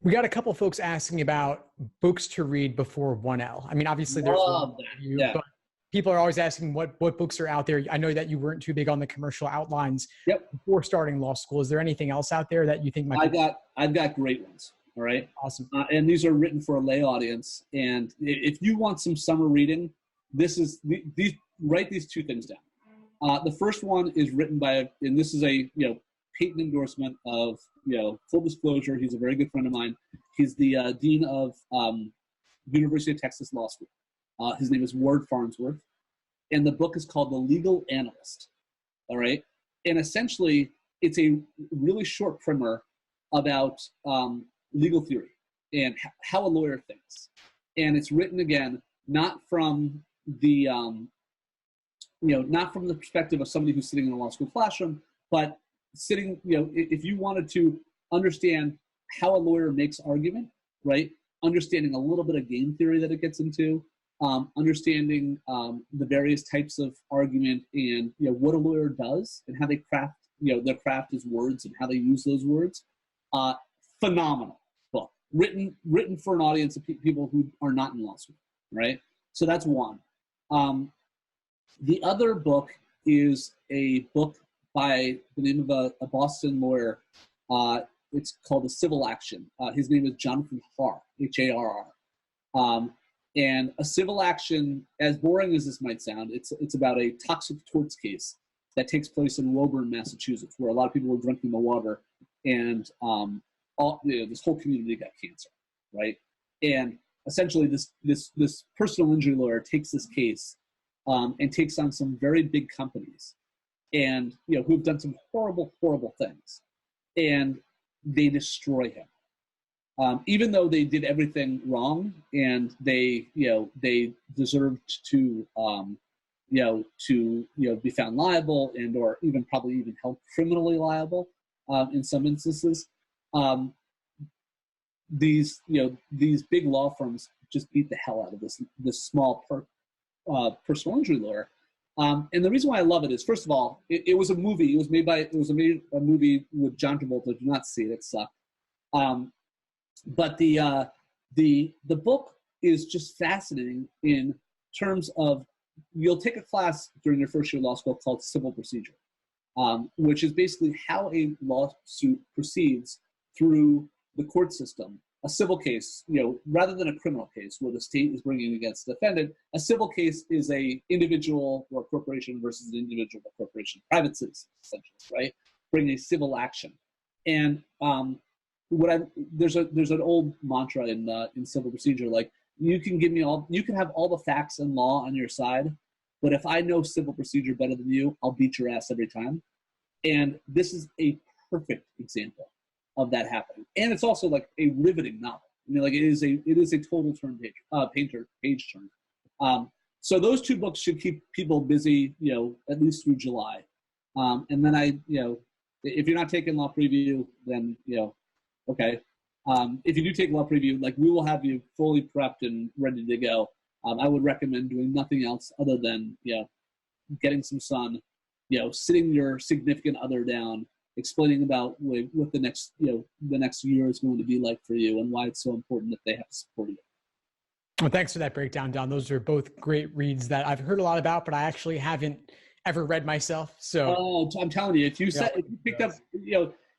We got a couple folks asking about books to read before 1L. I mean, obviously there's a lot Love that. of you, Yeah. but people are always asking what books are out there. I know that you weren't too big on the commercial outlines Yep. before starting law school. Is there anything else out there that you think might be I've got great ones. All right. awesome? And these are written for a lay audience. And if you want some summer reading, write these two things down. The first one is written by, and this is a patent endorsement of full disclosure. He's a very good friend of mine. He's the dean of University of Texas Law School. His name is Ward Farnsworth, and the book is called The Legal Analyst. All right, and essentially it's a really short primer about legal theory and how a lawyer thinks, and it's written again not from the not from the perspective of somebody who's sitting in a law school classroom, but sitting, if you wanted to understand how a lawyer makes argument, right? Understanding a little bit of game theory that it gets into, understanding the various types of argument and what a lawyer does and how they craft, their craft is words and how they use those words. Phenomenal book, written for an audience of people who are not in law school, right? So that's one. The other book is a book by the name of a Boston lawyer. It's called The Civil Action. His name is Jonathan Harr, Harr. And a civil action, as boring as this might sound, it's about a toxic torts case that takes place in Woburn, Massachusetts, where a lot of people were drinking the water, and this whole community got cancer, right? And essentially, this personal injury lawyer takes this case and takes on some very big companies, and who've done some horrible, horrible things, and they destroy him, even though they did everything wrong, and they deserved to be found liable and or even probably even held criminally liable in some instances. These big law firms just beat the hell out of this small personal injury lawyer. And the reason why I love it is, first of all, it was a movie. It was made a movie with John Travolta. Do not see it; it sucked. But the book is just fascinating in terms of, you'll take a class during your first year of law school called civil procedure, which is basically how a lawsuit proceeds through the court system. A civil case, rather than a criminal case where the state is bringing against the defendant, a civil case is a individual or corporation versus an individual or corporation, private citizens, essentially, right? Bring a civil action. And there's an old mantra in civil procedure, like, you can have all the facts and law on your side, but if I know civil procedure better than you, I'll beat your ass every time. And this is a perfect example of that happening, and it's also like a riveting novel. I mean, like, it is a total page turn. So those two books should keep people busy, at least through July. And then if you're not taking law preview, then okay. If you do take law preview, like, we will have you fully prepped and ready to go. I would recommend doing nothing else other than getting some sun, sitting your significant other down, explaining about what the next year is going to be like for you and why it's so important that they have to support you. Well, thanks for that breakdown, Don. Those are both great reads that I've heard a lot about, but I actually haven't ever read myself. So I'm telling you, if you picked up,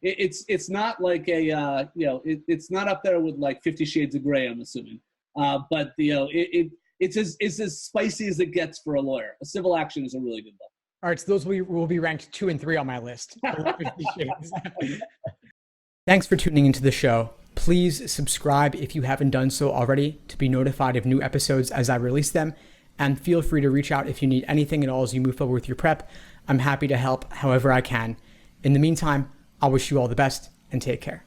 it's not like it's not up there with like 50 Shades of Grey, I'm assuming, but it's as spicy as it gets for a lawyer. A Civil Action is a really good book. All right, so those will be ranked 2 and 3 on my list. Thanks for tuning into the show. Please subscribe if you haven't done so already to be notified of new episodes as I release them. And feel free to reach out if you need anything at all as you move forward with your prep. I'm happy to help however I can. In the meantime, I wish you all the best and take care.